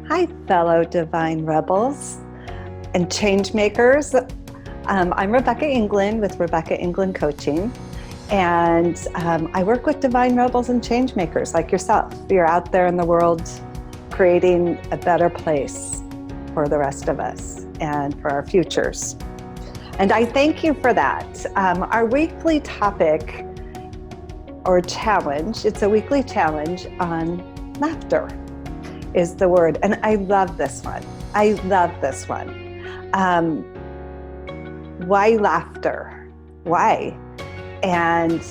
Hi, fellow divine rebels and change makers. I'm Rebecca England with Rebecca England Coaching, and I work with divine rebels and change makers like yourself. You're out there in the world creating a better place for the rest of us and for our futures. And I thank you for that. Our weekly topic or challenge, it's a weekly challenge on laughter is the word. And I love this one. Why laughter? Why? And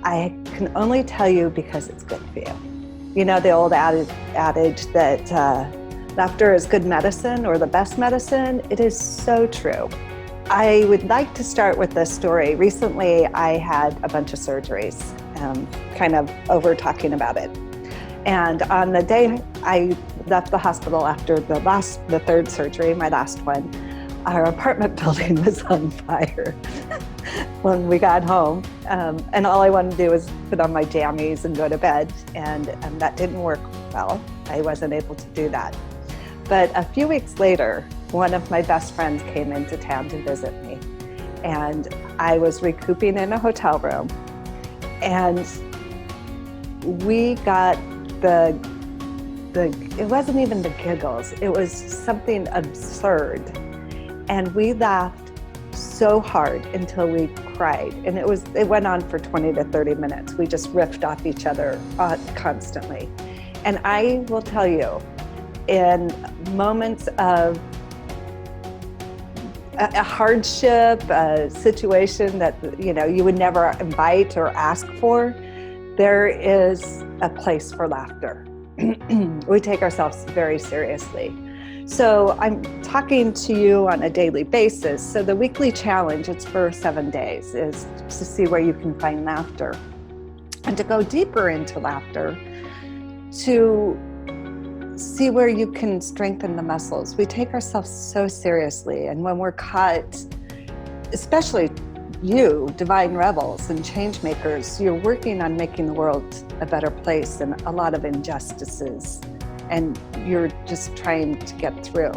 I can only tell you because it's good for you. You know the old adage that laughter is good medicine or the best medicine? It is so true. I would like to start with this story. Recently, I had a bunch of surgeries, kind of over talking about it. And on the day I left the hospital after the third surgery, my last one, our apartment building was on fire when we got home. And all I wanted to do was put on my jammies and go to bed. And that didn't work well. I wasn't able to do that. But a few weeks later, one of my best friends came into town to visit me. And I was recouping in a hotel room. And we got it wasn't even the giggles, it was something absurd. And we laughed so hard until we cried. And it went on for 20 to 30 minutes. We just riffed off each other constantly. And I will tell you, in moments of a hardship, a situation that you would never invite or ask for, there is a place for laughter. We take ourselves very seriously. So I'm talking to you on a daily basis. So the weekly challenge, it's for 7 days, is to see where you can find laughter. And to go deeper into laughter, to see where you can strengthen the muscles. We take ourselves so seriously. And when we're caught, especially you, divine rebels and change makers, you're working on making the world a better place and a lot of injustices, and you're just trying to get through.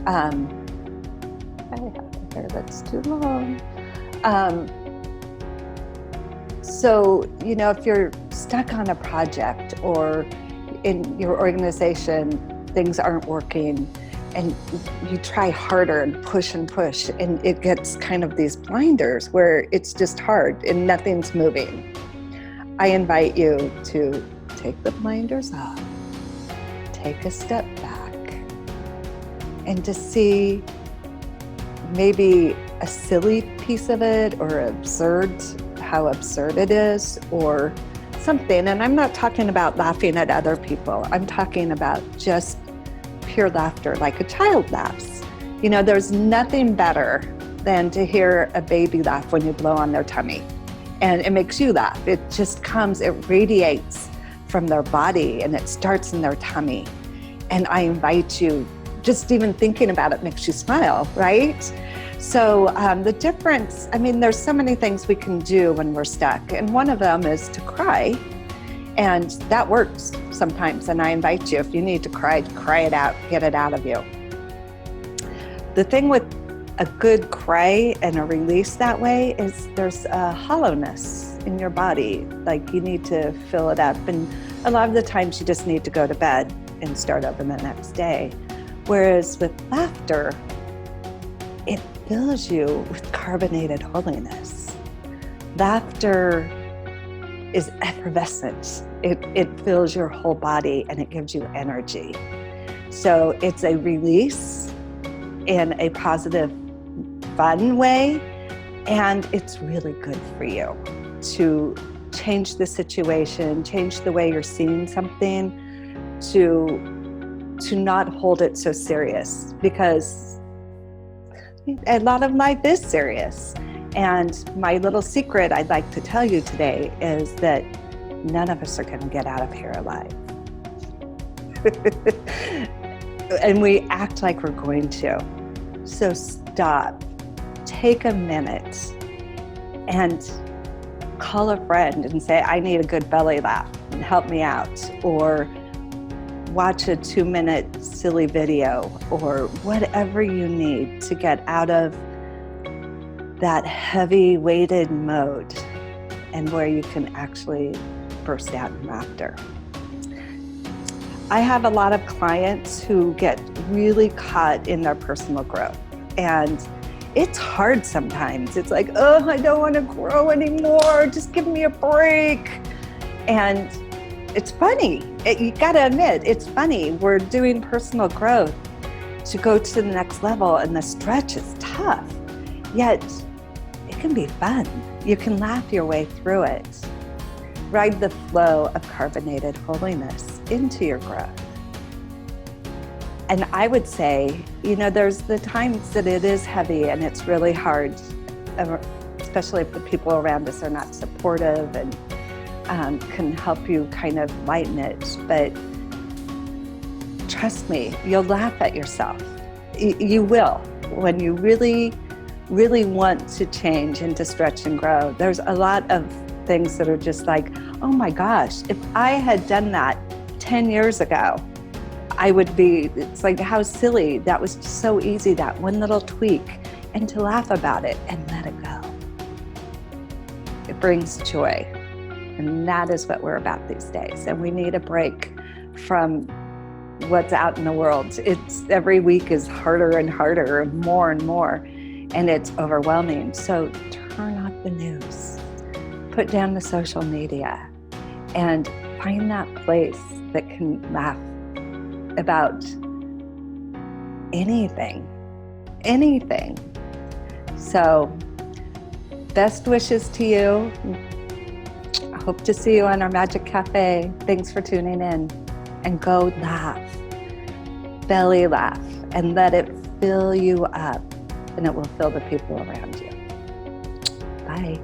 I have a hair that's too long. So, if you're stuck on a project or in your organization, things aren't working, and you try harder and push, and it gets kind of these blinders where it's just hard and nothing's moving. I invite you to take the blinders off, take a step back, and to see maybe a silly piece of it or how absurd it is or something. And I'm not talking about laughing at other people. I'm talking about just pure laughter, like a child laughs. There's nothing better than to hear a baby laugh when you blow on their tummy. And it makes you laugh. It radiates from their body and it starts in their tummy. And I invite you, just even thinking about it makes you smile, right? So the difference, there's so many things we can do when we're stuck. And one of them is to cry. And that works sometimes. And I invite you, if you need to cry it out, get it out of you. The thing with a good cry and a release that way is there's a hollowness in your body. Like you need to fill it up. And a lot of the times you just need to go to bed and start over the next day. Whereas with laughter, it fills you with carbonated holiness. Laughter is effervescent. It fills your whole body and it gives you energy. So it's a release in a positive, fun way, and it's really good for you to change the situation, change the way you're seeing something, to not hold it so serious, because a lot of life is serious. And my little secret I'd like to tell you today is that none of us are going to get out of here alive. And we act like we're going to. So stop, take a minute, and call a friend and say, I need a good belly laugh and help me out, or watch a 2-minute silly video, or whatever you need to get out of that heavy weighted mode and where you can actually burst out in laughter. I have a lot of clients who get really caught in their personal growth, and it's hard sometimes. It's like, oh, I don't want to grow anymore. Just give me a break. And it's funny. You got to admit, it's funny. We're doing personal growth to go to the next level, and the stretch is tough. Yet, it can be fun. You can laugh your way through it. Ride the flow of carbonated holiness into your growth. And I would say, there's the times that it is heavy and it's really hard, especially if the people around us are not supportive and can help you kind of lighten it. But trust me, you'll laugh at yourself. You will. When you really, really want to change and to stretch and grow, there's a lot of things that are just like, oh my gosh, if I had done that 10 years ago, it's like, how silly. That was just so easy, that one little tweak, and to laugh about it and let it go. It brings joy. And that is what we're about these days. And we need a break from what's out in the world. Every week is harder and harder, and more, and it's overwhelming. So turn off the news, put down the social media, and find that place that can laugh about anything. So best wishes to you. I hope to see you on our Magic Cafe. Thanks for tuning in, and go laugh, belly laugh, and let it fill you up, and it will fill the people around you. Bye.